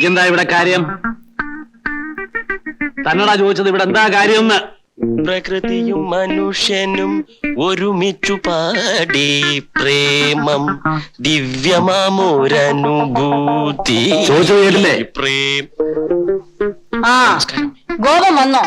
എന്താ ഇവിടെ കാര്യം? തന്നടാ ചോദിച്ചത് ഇവിടെ എന്താ കാര്യം? പ്രകൃതിയും മനുഷ്യനും ഒരുമിച്ചു പാടി പ്രേമം ദിവ്യമാമോരനുഭൂതി. ചോദിച്ചത് കേട്ടില്ലേ? പ്രേം. ഗോപം വന്നോ?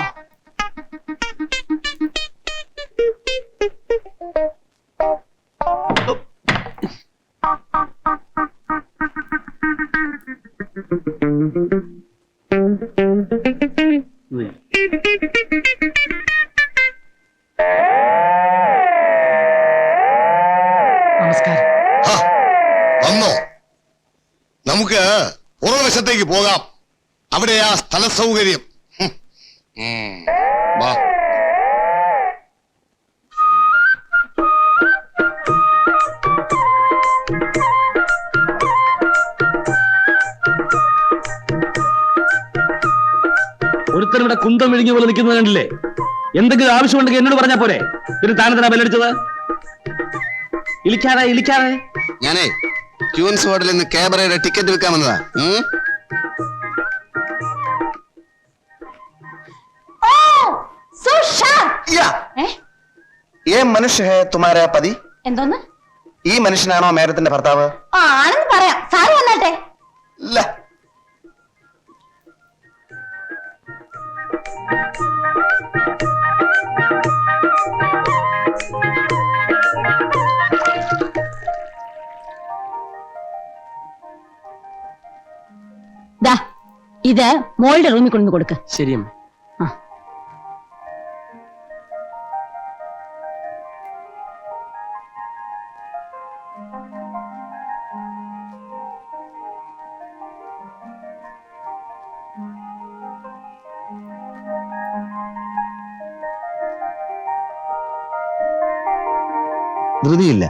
നമസ്കാരം. വന്നോ? നമുക്ക് പുറവശത്തേക്ക് പോകാം. അവിടെയാ സ്ഥല സൗകര്യം. വാ. ഒരുത്തരും ഇവിടെ കുന്തം വിഴുങ്ങിയ പോലെ നിൽക്കുന്നത് കണ്ടില്ലേ? എന്തെങ്കിലും ആവശ്യമുണ്ടെങ്കിൽ എന്നോട് പറഞ്ഞാ പോരെ? പിന്നെ താനെന്തിനാ ബെല്ലടിച്ചത്? ഇളിക്കാതെ ഞാനേ ക്യൂൻസ് വാർഡിൽ നിന്ന് ക്യാബറയുടെ ടിക്കറ്റ് വിൽക്കാൻ വന്നതാ. മനുഷ്യ തുമാരാ പതി? എന്തോന്ന്? ഈ മനുഷ്യനാണോ മേഡത്തിന്റെ ഭർത്താവ്? ആണെന്ന് പറയാം. സാറ് വന്നാട്ടെ. ഇത് മോളുടെ റൂമിൽ കൊണ്ടു കൊടുക്ക. ശരി. ധൃതിയില്ല.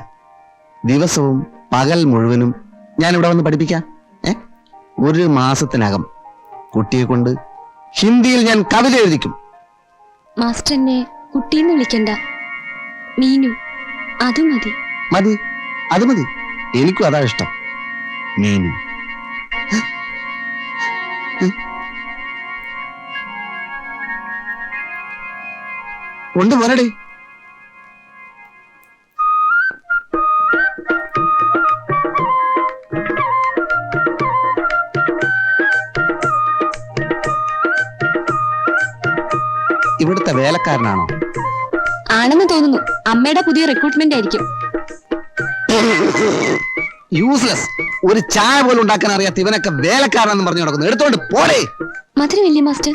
ദിവസവും പകൽ മുഴുവനും ഞാൻ ഇവിടെ വന്ന് പഠിപ്പിക്കാം. ഒരു മാസത്തിനകം കുട്ടിയെ കൊണ്ട് ഹിന്ദിയിൽ ഞാൻ കവിത എഴുതിക്കും. മാസ്റ്റർ എന്നെ കുട്ടിയെന്ന് വിളിക്കണ്ട, മീനു. അത് മതി. മതി, അത് മതി. എനിക്കും അതാ ഇഷ്ടം. മീനു. കൊണ്ടുപോരടേ. ഇവിടുത്തെ വേലക്കാരനാണോ? ആണെന്ന് തോന്നുന്നു. അമ്മയുടെ പുതിയ റിക്രൂട്ട്മെന്റ് ആയിരിക്കും. യൂസ്ലെസ്. ഒരു ചായ പോലും ഉണ്ടാക്കാൻ അറിയാത്ത ഇവനൊക്കെ വേലക്കാരനെന്ന് പറഞ്ഞു നടക്കുന്നു. എടുത്തോണ്ട് പോടേ. മധുരമില്ലേ മാസ്റ്റർ?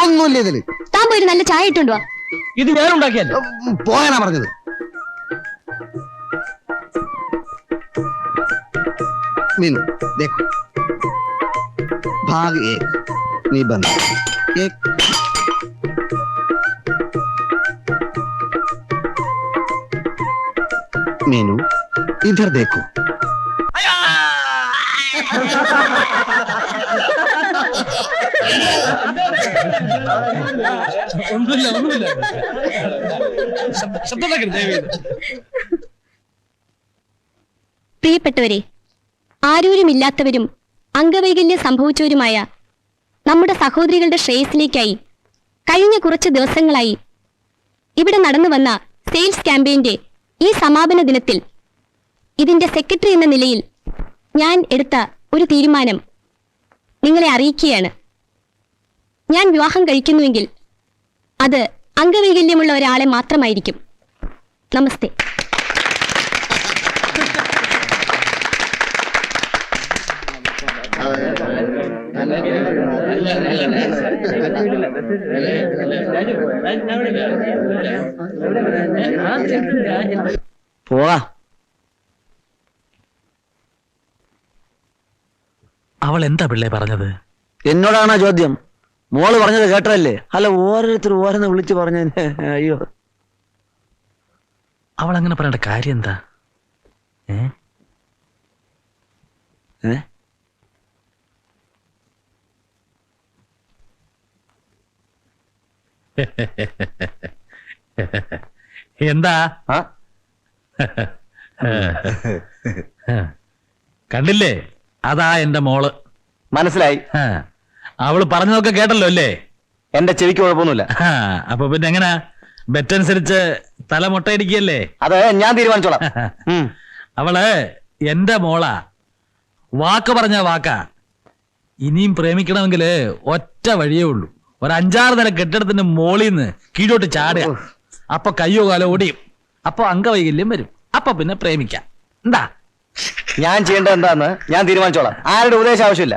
ഒന്നുമില്ല ഇതില്. താൻ പോയി നല്ല ചായ ഇട്ടുണ്ടോ? ഇത് ഞാൻ ഉണ്ടാക്കിയല്ലോ. പോയാനാ പറഞ്ഞത്. मीनू देखो, भाग 1 निबंध 1। मीनू इधर देखो। പ്രിയപ്പെട്ടവരെ, ആരൂരുമില്ലാത്തവരും അംഗവൈകല്യം സംഭവിച്ചവരുമായ നമ്മുടെ സഹോദരികളുടെ ശ്രേയസിലേക്കായി കഴിഞ്ഞ കുറച്ച് ദിവസങ്ങളായി ഇവിടെ നടന്നു വന്ന സെയിൽസ് ക്യാമ്പയിന്റെ ഈ സമാപന ദിനത്തിൽ ഇതിന്റെ സെക്രട്ടറി എന്ന നിലയിൽ ഞാൻ എടുത്ത ഒരു തീരുമാനം നിങ്ങളെ അറിയിക്കുകയാണ്. ഞാൻ വിവാഹം കഴിക്കുന്നുവെങ്കിൽ അത് അംഗവൈകല്യമുള്ള ഒരാളെ മാത്രമായിരിക്കും. നമസ്തേ. പോവാ. അവൾ എന്താ പിള്ളേ പറഞ്ഞത്? എന്നോടാണോ ചോദ്യം? മോള് പറഞ്ഞത് കേട്ടതല്ലേ? അല്ല, ഓരോരുത്തർ ഓരോന്ന് വിളിച്ചു പറഞ്ഞ. അയ്യോ, അവൾ അങ്ങനെ പറയേണ്ട കാര്യം എന്താ? എന്താ കണ്ടില്ലേ, അതാ എന്റെ മോള്. മനസ്സിലായി. അവള് പറഞ്ഞതൊക്കെ കേട്ടല്ലോ അല്ലേ? എന്റെ ചെവിക്ക് കുഴപ്പമൊന്നുമില്ല. അപ്പൊ പിന്നെ എങ്ങനാ? ബെറ്റനുസരിച്ച് തല മുട്ടയടിക്കല്ലേ? അത് ഞാൻ തീരുമാനിച്ചോളാം. അവള് എന്റെ മോളാ, വാക്ക് പറഞ്ഞ വാക്കാ. ഇനിയും പ്രേമിക്കണമെങ്കിൽ ഒറ്റ വഴിയേ ഉള്ളൂ, ഒരു 5-6 നില കെട്ടിടത്തിന്റെ മോളിന്ന് കീഴോട്ട് ചാടുക. അപ്പൊ കയ്യോ കാലോ ഓടിയും, അപ്പൊ അംഗവൈകല്യം വരും, അപ്പൊ പിന്നെ പ്രേമിക്കാം. എന്താ ഞാൻ ചെയ്യേണ്ടത് എന്താന്ന് ഞാൻ തീരുമാനിച്ചോളാം. ആരുടെ ഉപദേശം ആവശ്യമില്ല.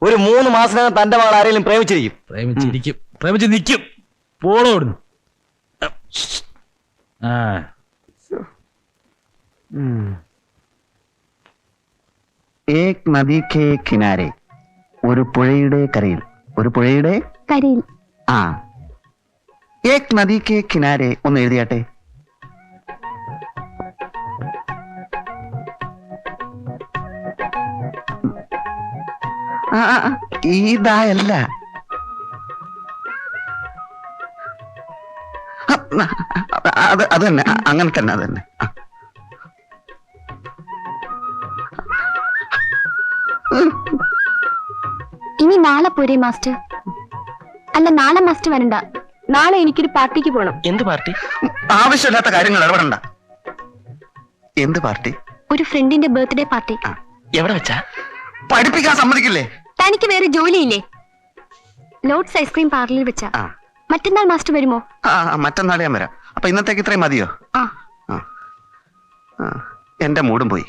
ഒരു 3 മാസത്തിനകം തന്റെ മകൾ ആരെങ്കിലും പ്രേമിച്ചിരിക്കും. പ്രേമിച്ചിരിക്കും, പ്രേമിച്ച് നിൽക്കും. പോളോടുന്നു. ഏക് നദി കേ കിനാരെ, ഒരു പുഴയുടെ കരയിൽ, ഒരു പുഴയുടെ കരയിൽ. ആ, ഏക് നദി കേ കിനാരെ ഒന്ന് എഴുതിയാട്ടെ. ഇതായല്ല, അത് തന്നെ, അങ്ങനെ തന്നെ, അത് തന്നെ. ഇനി നാളെ പോരെ മാസ്റ്റർ? അല്ല, നാളെ മാസ്റ്റർ വരണ്ട. നാളെ എനിക്കൊരു പാർട്ടിക്ക് പോണം. എന്ത് പാർട്ടി? ആവശ്യമില്ലാത്ത കാര്യങ്ങൾ ഇടപെടണ്ട. എന്ത് പാർട്ടി? ഒരു ഫ്രണ്ടിന്റെ ബർത്ത്ഡേ പാർട്ടി. എവിടെ വെച്ചാ? പഠിപ്പിക്കാൻ സമ്മതിക്കില്ലേ? തനിക്ക് വേറെ ജോലിയില്ലേ? ലോഡ്സ് ഐസ്ക്രീം പാർലറിൽ വെച്ചാ. മറ്റന്നാൾ മാസ്റ്റർ വരുമോ? മറ്റന്നാളെ ഞാൻ വരാം. അപ്പൊ ഇന്നത്തേക്ക് ഇത്രയും മതിയോ? എന്റെ മൂടും പോയി.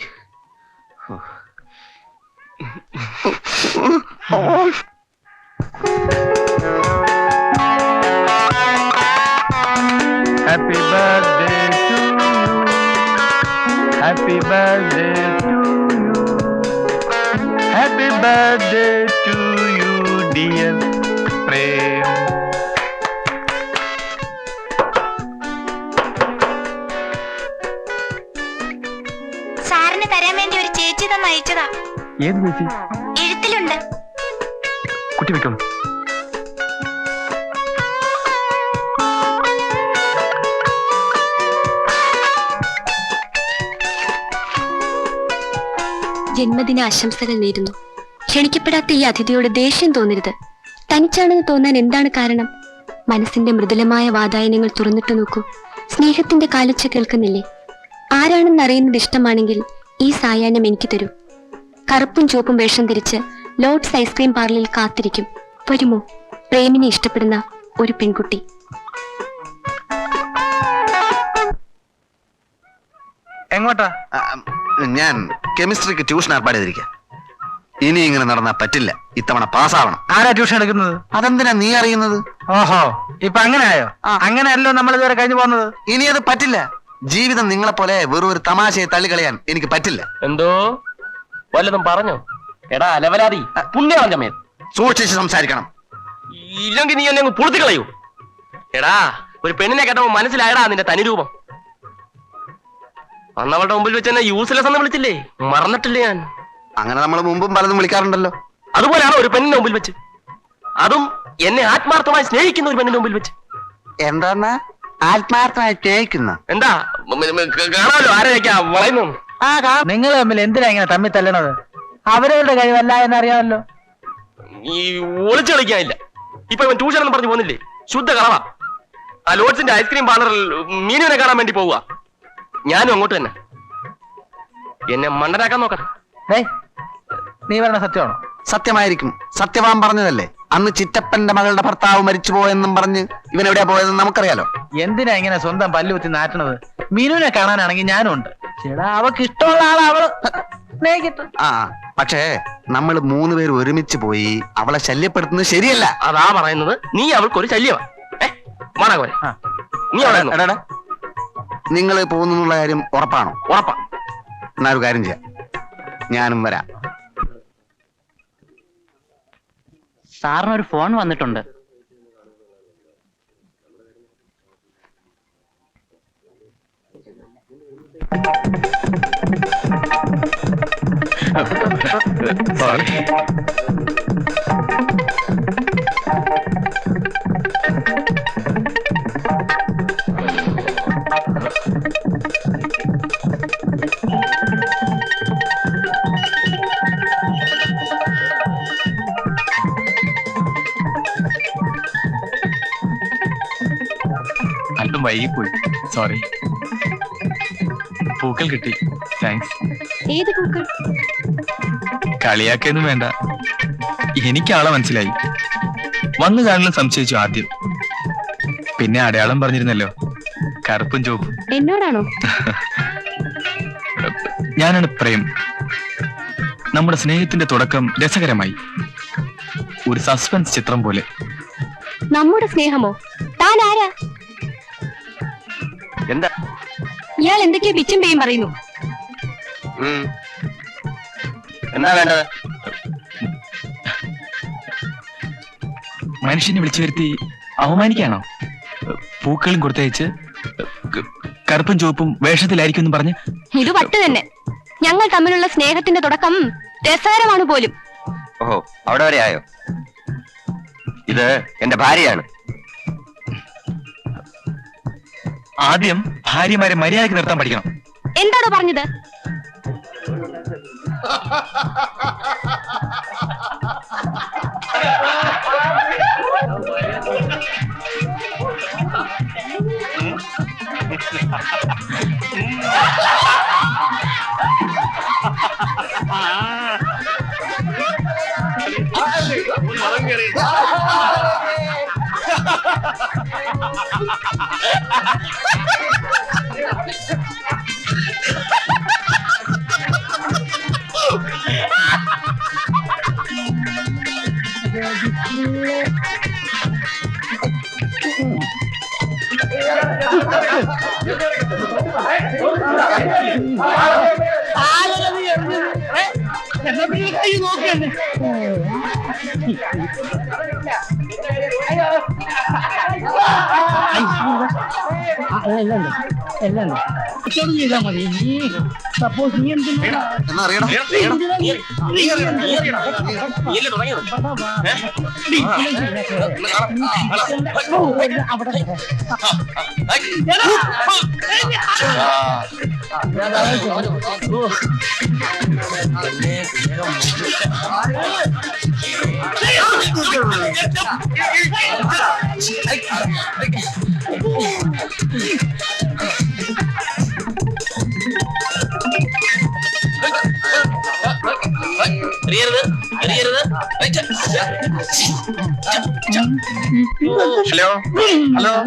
Happy birthday to you. Happy birthday to you. Happy birthday to you, dear Prem. സാറിന് തരാൻ വേണ്ടി ഒരു ചേച്ചി തന്നെ അയച്ചതാ. ഏത് ചേച്ചി? എഴുത്തിലുണ്ട്. കുട്ടി വെക്കണം. ജന്മദിന ആശംസകൾ നേരുന്നു. ക്ഷണിക്കപ്പെടാത്ത ഈ അതിഥിയോട് ദേഷ്യം തോന്നരുത്. തനിച്ചാണെന്ന് തോന്നാൻ എന്താണ് കാരണം? മനസ്സിന്റെ മൃദുലമായ വാതായനങ്ങൾ തുറന്നിട്ട് നോക്കൂ. സ്നേഹത്തിന്റെ കാലൊച്ച കേൾക്കുന്നില്ലേ? ആരാണെന്ന് അറിയുന്നത് ഇഷ്ടമാണെങ്കിൽ ഈ സായാഹ്നം എനിക്ക് തരൂ. കറുപ്പും ചുവപ്പും വേഷം ധരിച്ച് ലോഡ്സ് ഐസ്ക്രീം പാർലറിൽ കാത്തിരിക്കും. വരുമോ? പ്രേമിനെ ഇഷ്ടപ്പെടുന്ന ഒരു പെൺകുട്ടി. എങ്ങോട്ടാ? ഞാൻ കെമിസ്ട്രിക്ക് ട്യൂഷൻ ഏർപ്പാട് ചെയ്തിരിക്കാം. ഇനി ഇങ്ങനെ നടന്നാ പറ്റില്ല. ഇത്തവണ പാസ്സാവണം. ആരാ ട്യൂഷൻ എടുക്കുന്നത്? അതെന്തിനാ നീ അറിയുന്നത്? ഓഹോ, ഇപ്പൊ അങ്ങനെ ആയോ? അങ്ങനെയല്ലോ നമ്മൾ ഇതുവരെ കഴിഞ്ഞു പോകുന്നത്. ഇനി അത് പറ്റില്ല. ജീവിതം നിങ്ങളെ പോലെ വെറും ഒരു തമാശയെ തള്ളിക്കളയാൻ എനിക്ക് പറ്റില്ല. എന്തോ വല്ലതും പറഞ്ഞോ? എടാ അലവലാതി, പുണ്യവാഞ്ചമേ, സൂക്ഷിച്ച് സംസാരിക്കണം. ഇല്ലെങ്കിൽ നീ എന്നെ അങ്ങ് പുറത്തു കളയൂ. എടാ, ഒരു പെണ്ണിനെ കേട്ടപ്പോ മനസ്സിലായടാ നിന്റെ തനിരൂപം. അന്നവളുടെ മുമ്പിൽ വെച്ച് എന്നെ യൂസ്ലെസ് എന്ന് വിളിച്ചില്ലേ? മറന്നിട്ടില്ലേ ഞാൻ? അങ്ങനെ നമ്മൾ മുമ്പും പലതും വിളിക്കാറുണ്ടല്ലോ. അതുപോലെയാണോ ഒരു പെണ്ണിന്റെ മുമ്പിൽ വെച്ച്? അതും എന്നെ ആത്മാർത്ഥമായി സ്നേഹിക്കുന്ന ഒരു പെണ്ണിന്റെ മുമ്പിൽ വെച്ച്. എന്താ ആത്മാർത്ഥമായി സ്നേഹിക്കുന്ന? എന്താ കാണാമല്ലോ ആരെയൊക്കെയാ വളയുന്നു. നിങ്ങൾ തമ്മിൽ എന്തിനാ ഇങ്ങനെ തമ്മിൽ തല്ലണത്? അവരവരുടെ കഴിവല്ല എന്നറിയാമല്ലോ. ഈ ഒളിച്ചു കളിക്കാനില്ല. ഇപ്പൊ ഇവൻ ട്യൂഷൻ എന്ന് പറഞ്ഞു പോകുന്നില്ലേ? ശുദ്ധ കളവാ. ആ ലോഡ്സിന്റെ ഐസ്ക്രീം പാർലറിൽ മീനുവിനെ കാണാൻ വേണ്ടി പോവുക. ഞാനും അങ്ങോട്ട് തന്നെ. എന്നെ മണ്ടനാക്കാൻ നോക്കട്ടെ. നീ പറഞ്ഞ സത്യമാണോ? സത്യമായിരിക്കും. സത്യവാൻ പറഞ്ഞതല്ലേ. അന്ന് ചിറ്റപ്പന്റെ മകളുടെ ഭർത്താവ് മരിച്ചുപോയെന്നും പറഞ്ഞ് ഇവൻ എവിടെയാ പോയതെന്ന് നമുക്കറിയാലോ. എന്തിനാ ഇങ്ങനെ സ്വന്തം പല്ലുകുത്തി നാട്ടണത്? മീനുവിനെ കാണാനാണെങ്കിൽ ഞാനും ഉണ്ട്. ചേടാ, അവക്ക് ഇഷ്ടമുള്ള ആളെ അവള് സ്നേഹിക്കട്ടെ. പക്ഷേ നമ്മൾ 3 പേര് ഒരുമിച്ച് പോയി അവളെ ശല്യപ്പെടുത്തുന്നത് ശരിയല്ല. അതാ പറയുന്നത്. നീ അവൾക്കൊരു ശല്യമാണ്. നീ അവിടെ നിങ്ങൾ പോകുന്നുള്ള കാര്യം ഉറപ്പാണോ? ഉറപ്പാ. എന്നാ ഒരു കാര്യം ചെയ്യാം, ഞാനും വരാം. സാറിനൊരു ഫോൺ വന്നിട്ടുണ്ട്. അല്പം വൈകിപ്പോയി, സോറി. പൂക്കൾ കിട്ടി, താങ്ക്സ്. ഏത് പൂക്കൾ? കളിയാക്കൊന്നും വേണ്ട, എനിക്കാളെ മനസ്സിലായി. വന്നു കാണലും സംശയിച്ചു ആദ്യം, പിന്നെ അടയാളം പറഞ്ഞിരുന്നല്ലോ, കറുപ്പും ചുവപ്പും. എന്നോടാണോ? ഞാനാണ് പ്രേം. നമ്മുടെ സ്നേഹത്തിന്റെ തുടക്കം രസകരമായി, ഒരു സസ്പെൻസ് ചിത്രം പോലെ. നമ്മുടെ സ്നേഹമോ? താൻ ആരാ? എന്താ ഇയാൾ എന്തൊക്കെയോ പിച്ചും പേയും പറയുന്നു. എന്താ വേണ്ടത്? മനുഷ്യനെ വിളിച്ചു വരുത്തി അവമാനിക്കാണോ? പൂക്കളും കൊടുത്തയച്ച് കറുപ്പും ചുവപ്പും വേഷത്തിലായിരിക്കും എന്ന് പറഞ്ഞ്. ഇത് പട്ട് തന്നെ. ഞങ്ങൾ തമ്മിലുള്ള സ്നേഹത്തിന്റെ തുടക്കം രസകരമാണ് പോലും. ഓഹോ, അവിടെ വരെ ആയോ? ഇത് എന്റെ ഭാര്യയാണ്. ആദ്യം ഭാര്യമാരെ മര്യാദയ്ക്ക് നിർത്താൻ പഠിക്കണം. എന്താണോ പറഞ്ഞത്? ഹലോ ഹലോ,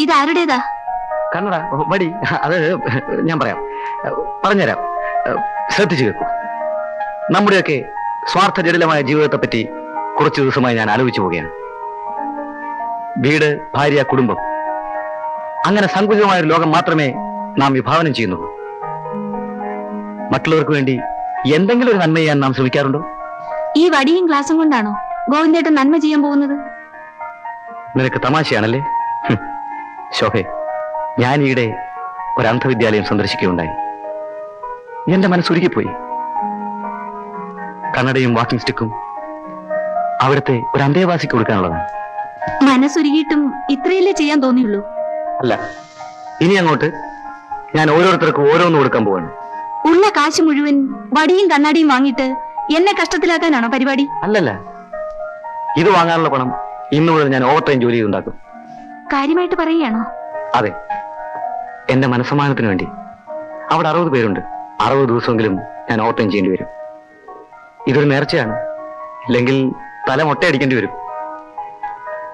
ഇതാരുടേതാ? കണ്ണട മടി, അത് ഞാൻ പറഞ്ഞുതരാം. ശ്രദ്ധിച്ചു കേൾക്കൂ. നമ്മുടെയൊക്കെ സ്വാർത്ഥ ജടിലമായ ജീവിതത്തെ പറ്റി കുറച്ചു ദിവസമായി ഞാൻ ആലോചിച്ചു പോവുകയാണ്. വീട്, ഭാര്യ, കുടുംബം, അങ്ങനെ സങ്കുചിതമായ ഒരു ലോകം മാത്രമേ നാം വിഭാവനം ചെയ്യുന്നുള്ളൂ. മറ്റുള്ളവർക്ക് വേണ്ടി എന്തെങ്കിലും ഒരു നന്മ ചെയ്യാൻ നാം ശ്രമിക്കാറുണ്ടോ? ഈ വടിയും ഗ്ലാസും കൊണ്ടാണോ ഗോവിന്ദേട്ടൻ നന്മ ചെയ്യാൻ പോകുന്നത്? നിനക്ക് തമാശയാണല്ലേ? ശോഭെ, ഞാൻ ഈയിടെ ഒരു അന്ധവിദ്യാലയം സന്ദർശിക്കുകയുണ്ടായി. എന്റെ മനസ്സുരുകിപ്പോയി. കണ്ണടയും വാക്കിംഗ് സ്റ്റിക്കും അവിടുത്തെ ഒരു അന്തേവാസിക്ക് കൊടുക്കാനുള്ളതാണ്. മനസ്സുരുകിയിട്ടും ഇത്രയല്ലേ ചെയ്യാൻ തോന്നിയുള്ളൂ? അല്ല, ഇനി അങ്ങോട്ട് ഞാൻ ഓരോരുത്തർക്കും ഓരോന്ന് കൊടുക്കാൻ പോവാണ്. ഉള്ള കാശ് മുഴുവൻ വടിയും കണ്ണാടിയും വാങ്ങിയിട്ട് എന്നെ കഷ്ടത്തിലാക്കാനാണോ പരിപാടി? അല്ലല്ല, ഇത് വാങ്ങാനുള്ള പണം ഇന്നു മുതൽ ഞാൻ ഓവർ ടൈം ജോലി ചെയ്തുണ്ടാക്കും. കാര്യമായിട്ട് പറയുകയാണോ? അതെ, എന്റെ മനസ്സമാനത്തിന് വേണ്ടി. അവിടെ 60 പേരുണ്ട്. 60 ദിവസമെങ്കിലും ഞാൻ ഓവർടൈം ചെയ്യേണ്ടി വരും. ഇതൊരു നേർച്ചയാണ്. ഇല്ലെങ്കിൽ തല മൊട്ടയടിക്കേണ്ടി വരും.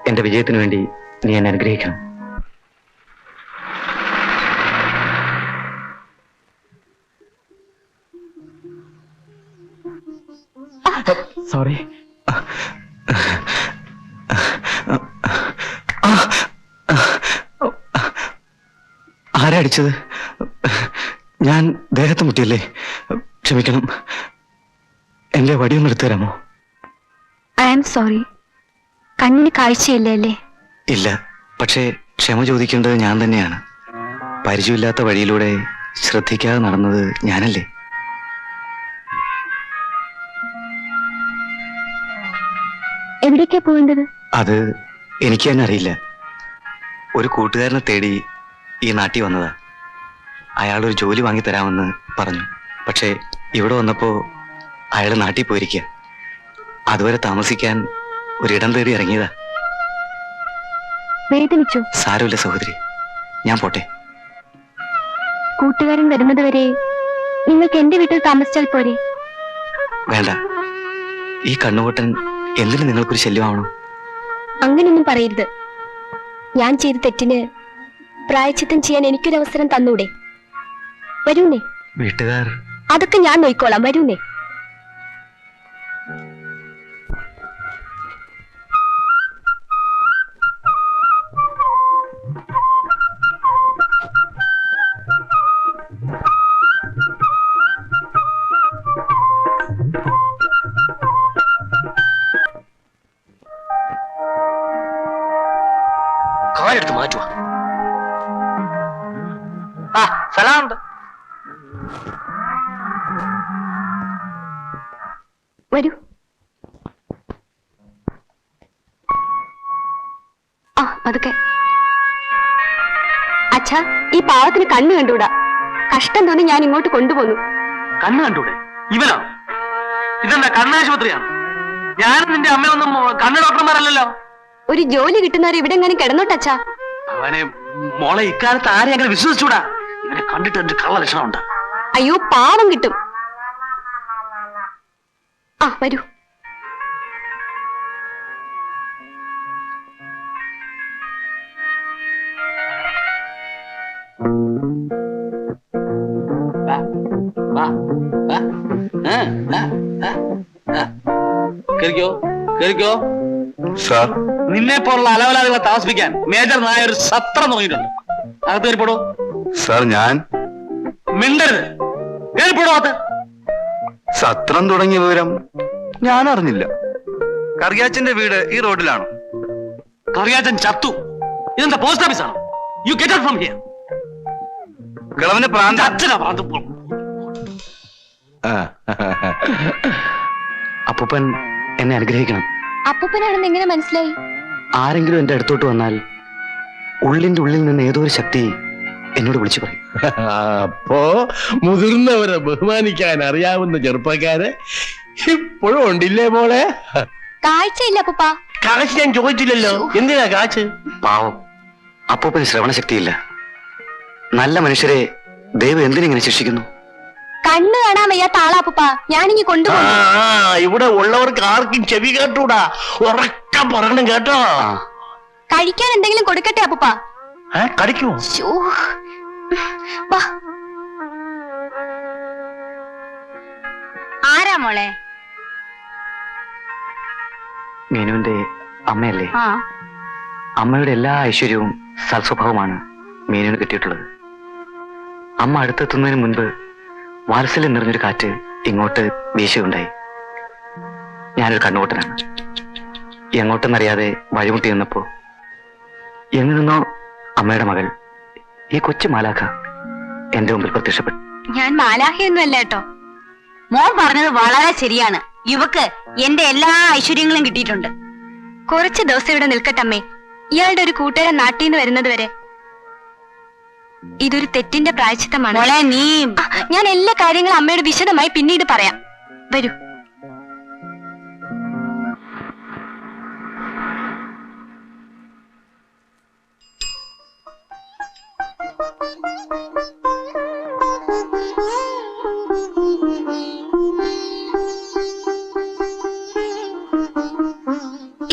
എന്റെ വിജയത്തിന് വേണ്ടി നീ എന്നെ അനുഗ്രഹിക്കണം. സോറി. ആരാ അടിച്ചത്? ഞാൻ ദേഹത്ത് മുട്ടിയല്ലേ? ക്ഷമിക്കണം. എന്റെ വടിയൊന്ന് എടുത്തു തരാമോ? I am sorry. കണ്ണിന് കാഴ്ചയില്ല അല്ലേ? ഇല്ല, പക്ഷേ ക്ഷമ ചോദിക്കേണ്ടത് ഞാൻ തന്നെയാണ്. പരിചയമില്ലാത്ത വഴിയിലൂടെ ശ്രദ്ധിക്കാതെ നടന്നത് ഞാനല്ലേ? എവിടേക്കാ പോകേണ്ടത്? അത് എനിക്ക് തന്നെ അറിയില്ല. ഒരു കൂട്ടുകാരനെ തേടി ഈ നാട്ടിൽ വന്നതാ. അയാളൊരു ജോലി വാങ്ങിത്തരാമെന്ന് പറഞ്ഞു. പക്ഷേ ഇവിടെ വന്നപ്പോ അയാൾ നാട്ടിൽ പോയിരിക്കുക. അതുവരെ താമസിക്കാൻ ഒരിടം തേടി ഇറങ്ങിയതാ. വേദനിച്ചു? സാരമില്ല സഹോദരി, ഞാൻ പോട്ടെ. കൂട്ടുകാരൻ വരുന്നത് വരെ നിങ്ങൾക്ക് എന്റെ വീട്ടിൽ താമസിച്ചാൽ പോരെ? വേണ്ട, ഈ കണ്ണുകൊട്ടൻ എന്തിനു നിങ്ങൾക്കൊരു ശല്യമാവണം? അങ്ങനെയൊന്നും പറയരുത്. ഞാൻ ചെയ്ത തെറ്റിന് പ്രായച്ചിത്തം ചെയ്യാൻ എനിക്കൊരു അവസരം തന്നൂടെ? വരൂന്നേ. വീട്ടുകാർ അതൊക്കെ ഞാൻ നോക്കിക്കോളാം. വരൂന്നേ. കാലെടുത്ത് മാറ്റുക. സ്ഥലമുണ്ട്. വരൂ. അതൊക്കെ അച്ഛാ, ഈ പാവത്തിന് കണ്ണ് കണ്ടൂടാ. കഷ്ടം തോന്നി ഞാൻ ഇങ്ങോട്ട് കൊണ്ടുപോന്നു. കണ്ണ് കണ്ടൂടെ? ഇവനോ? ഇതെന്താ കണ്ണാശുപത്രിയാണ്? ഞാനും നിന്റെ അമ്മയൊന്നും കണ്ണ് ഡോക്ടർമാരല്ലല്ലോ. ഒരു ജോലി കിട്ടുന്നവർ ഇവിടെ എങ്ങനെ കിടന്നോട്ടച്ഛാ. അവനെ മോളെ ഇക്കാലത്ത് ആരെ അങ്ങനെ വിശ്വസിച്ചൂടാ. ഇവനെ കണ്ടിട്ട് എന്റെ കള്ള ലക്ഷണമുണ്ട്. അയ്യോ, പാവം കിട്ടും. വരൂ. കേറിക്കോ. നിന്നെ പോലുള്ള അലവലാദികളെ താമസിപ്പിക്കാൻ മേജർ നായ ഒരു സത്രം തുടങ്ങിയിട്ടുണ്ട്. അകത്ത് കയറിപ്പോടോ. സാർ, ഞാൻ മിണ്ടരുത്. കയറിപ്പോടോ അകത്ത്. സത്രം തുടങ്ങിയ വിവരം ഞാൻ അറിഞ്ഞില്ല. കറിയാച്ചന്റെ വീട് ഈ റോഡിലാണോ? കറിയാച്ചൻ ചത്തു. ഇതെന്താ പോസ്റ്റ് ഓഫീസാണോ? You get out from here. കിളവന് പ്രാന്ത. അച്ഛനാ പ്രാന്ത്. അപ്പൂപ്പൻ എന്നെ അനുഗ്രഹിക്കണം. അപ്പൂപ്പനാണെന്ന് എങ്ങനെ മനസ്സിലായി? ആരെങ്കിലും എന്റെ അടുത്തോട്ട് വന്നാൽ ഉള്ളിന്റെ ഉള്ളിൽ നിന്ന് ഏതോ ഒരു ശക്തി എന്നോട് വിളിച്ചു പറയും. അപ്പോ മുതിർന്നവരെ ബഹുമാനിക്കാൻ അറിയാവുന്ന ചെറുപ്പക്കാരെ ഇപ്പോഴും ഉണ്ടില്ലേ മോളെ? കാഴ്ചയില്ല അപ്പൂപ്പ. കാശ് ഞാൻ ചോദിച്ചില്ലല്ലോ. എന്തിനാ കാശ്? പാവം, അപ്പൂപ്പന് ശ്രവണശക്തിയില്ല. നല്ല മനുഷ്യരെ ദൈവം എന്തിനിങ്ങനെ ശിക്ഷിക്കുന്നു? കണ്ണ് കാണാൻ വയ്യാത്ത ആളാപ്പൂപ്പ. ഞാനിങ്ങി കൊണ്ടുപോകും. ഇവിടെ ഉള്ളവർക്ക് ആർക്കും ചെവി കേട്ടൂടാ. ഉറക്കം പറയണം കേട്ടോ. കഴിക്കാൻ എന്തെങ്കിലും കൊടുക്കട്ടെ അപ്പൂപ്പ? കടിക്കൂ. ആരാ മോളെ? മീനുവിന്റെ അമ്മയല്ലേ? അമ്മയുടെ എല്ലാ ഐശ്വര്യവും സൽസ്വഭാവമാണ് മീനുവിന് കിട്ടിയിട്ടുള്ളത്. അമ്മ അടുത്തെത്തുന്നതിന് മുൻപ് വാത്സല്യം നിറഞ്ഞൊരു കാറ്റ് ഇങ്ങോട്ട് വീശുകയുണ്ടായി. ഞാനൊരു കണ്ണുകൂട്ടനാണ്. എങ്ങോട്ടെന്നറിയാതെ വഴിമുട്ടി നിന്നപ്പോ എങ്ങു നിന്നോ അമ്മയുടെ മകൾ, ഈ കൊച്ചു മാലാഖ, എന്റെ മുമ്പിൽ പ്രത്യക്ഷപ്പെട്ടു. ഞാൻ മാലാഹയൊന്നുമല്ല കേട്ടോ. മോൻ പറഞ്ഞത് വളരെ ശരിയാണ്. ഇവക്ക് എന്റെ എല്ലാ ഐശ്വര്യങ്ങളും കിട്ടിയിട്ടുണ്ട്. കുറച്ച് ദിവസം ഇവിടെ നിൽക്കട്ടമ്മേ. ഇയാളുടെ ഒരു കൂട്ടുകാരൻ നാട്ടിൽ നിന്ന് വരുന്നത് വരെ. ഇതൊരു തെറ്റിന്റെ പ്രായശ്ചിത്തമാണ്. മോളെ, നീ ഞാൻ എല്ലാ കാര്യങ്ങളും അമ്മയോട് വിശദമായി പിന്നീട് പറയാം. വരൂ.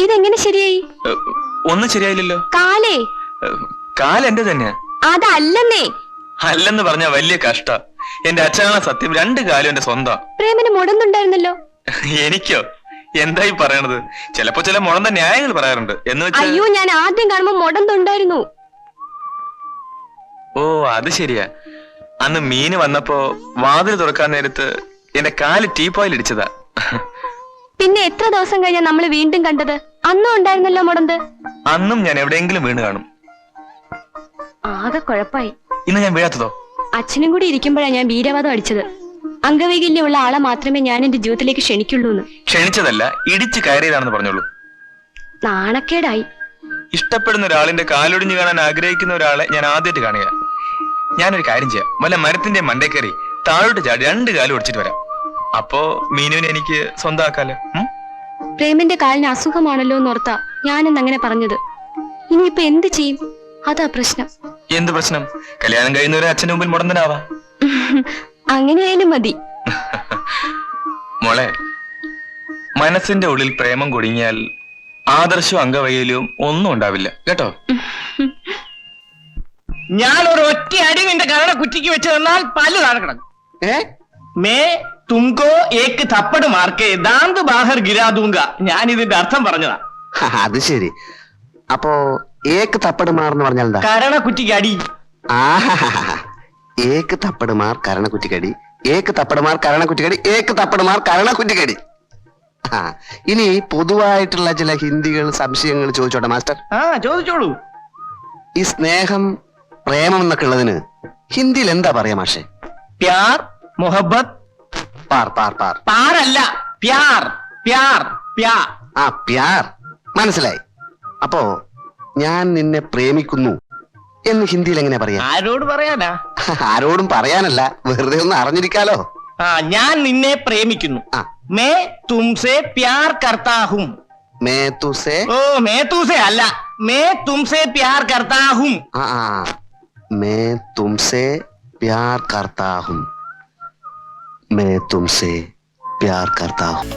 ഇതെങ്ങനെ ശരിയായി? ഒന്നും ശരിയായില്ലല്ലോ. കാലേ കാലെന്റെ തന്നെ. അതല്ലെന്നേ. അല്ലെന്ന് പറഞ്ഞ വലിയ കഷ്ട. എന്റെ അച്ഛനാണ് സത്യം, 2 കാലും എന്റെ സ്വന്തം. പ്രേമന് മുടന്നുണ്ടായിരുന്നല്ലോ. എനിക്കോ? എന്തായി പറയണത്? ചിലപ്പോ ചില മുടന്ത ന്യായങ്ങൾ പറയാറുണ്ട് എന്ന് വെച്ചാൽ. അയ്യോ, ഞാൻ ആദ്യം കാണുമ്പോ മുടന്നുണ്ടായിരുന്നു. ഓ അത് ശരിയാ. അന്ന് മീന് വന്നപ്പോ വാതിൽ തുറക്കാൻ നേരത്ത് എന്റെ കാല് ടീപ്പോയിൽ ഇടിച്ചതാ. പിന്നെ എത്ര ദിവസം കഴിഞ്ഞാ നമ്മള് വീണ്ടും കണ്ടത്? അന്നും ഉണ്ടായിരുന്നല്ലോ മുടന്ത്. അന്നും ഞാൻ എവിടെയെങ്കിലും വീണ് കാണും. ആകെ കുഴപ്പായി. ഇന്ന് ഞാൻ വീഴാത്തതോ? അച്ഛനും കൂടി ഇരിക്കുമ്പോഴാ ഞാൻ വീരവാദം അടിച്ചത്. അംഗവൈകല്യമുള്ള ആളെ മാത്രമേ ഞാൻ എന്റെ ജീവിതത്തിലേക്ക് ക്ഷണിക്കുള്ളൂ. ക്ഷണിച്ചതല്ല, ഇടിച്ച് കയറിയതാണെന്ന് പറഞ്ഞോളൂ. നാണക്കേടായി. ഇഷ്ടപ്പെടുന്ന ഒരാളിന്റെ കാലൊടിഞ്ഞു കാണാൻ ആഗ്രഹിക്കുന്ന ഒരാളെ ഞാൻ ആദ്യമായിട്ട് കാണുക. ഞാനൊരു കാര്യം ചെയ്യാം, വല്ല മരത്തിന്റെ മണ്ടേ കയറി താഴോട്ട് ചാടി 2 കാലും ഒടിച്ചിട്ട് വരാം. അപ്പോ മീനുവിനെ എനിക്ക് സ്വന്തമാക്കാലോ. പ്രേമന്റെ കാലിന് അസുഖമാണല്ലോ എന്നോർത്താ ഞാനെന്ന് അങ്ങനെ പറഞ്ഞത്. ഇനിയിപ്പൊ എന്ത് ചെയ്യും? അതാ പ്രശ്നം. എന്ത് പ്രശ്നം? കല്യാണം കഴിയുന്നവരെ അച്ഛന്റെ മുമ്പിൽ മുടന്തനാവാ. അങ്ങനെയായാലും മതി. മോളെ, മനസ്സിന്റെ ഉള്ളിൽ പ്രേമം കുടുങ്ങിയാൽ ആദർശവും അംഗവൈകല്യവും ഒന്നും ഉണ്ടാവില്ല കേട്ടോ. ഞാൻ ഒരു ഒറ്റ അടി നിന്റെ കരണ കുറ്റിക്ക് വെച്ച് തന്നാൽ പല്ല് താഴെ കിടക്കും. മേ തുംകോ ഏക്ക് തപ്പട് മാർക്കേ ദാന്ത് ബാഹർ ഗിരാ ദൂങ്ക. ഞാൻ ഇതിന്റെ അർത്ഥം പറഞ്ഞതാ. അത് ശരി. അപ്പോ ഏക്ക് തപ്പട് മാർ എന്ന് പറഞ്ഞാൽ എന്താ? കരണ കുറ്റിക്ക് അടി. ഏക്ക് തപ്പട് മാർ കരണക്കുറ്റിക്കടി, ഏക്ക് തപ്പട് മാർ കരണക്കുറ്റിക്കടി, ഏക്ക് തപ്പട് മാർ കരണക്കുറ്റിക്കടി. ഇനി പൊതുവായിട്ടുള്ള ചില ഹിന്ദികൾ സംശയങ്ങൾ ചോദിച്ചോട്ടെ മാസ്റ്റർ? ചോദിച്ചോളൂ. ഈ സ്നേഹം, പ്രേമം എന്നൊക്കെ ഉള്ളതിന് ഹിന്ദിയിൽ എന്താ പറയാ മാഷെ? പ്യാർ, മുഹബത്ത്. പാർ പാർ പാർ. പാറല്ല, പ്യാർ പ്യാർ പ്യാർ. പ്യാർ മനസ്സിലായി. അപ്പോ ഞാൻ നിന്നെ പ്രേമിക്കുന്നു എന്ന് ഹിന്ദിയിൽ എങ്ങനെ പറയാ? ആരോട് പറയാനാ? ആരോടും പറയാനല്ല, വെറുതെ ഒന്ന് അറിഞ്ഞിരിക്കാലോ. ഞാൻ നിന്നെ പ്രേമിക്കുന്നു. മേ തുംസെ പ്യാർ കർത്താ ഹൂം. മേ തുസേ? ഓ മേ തുസെ അല്ല, മേ തുംസെ പ്യാർ കർത്താ ഹൂം. മേ തുംസെ പ്യാർ കർത്താ ഹൂം. मैं तुमसे प्यार करता हूँ.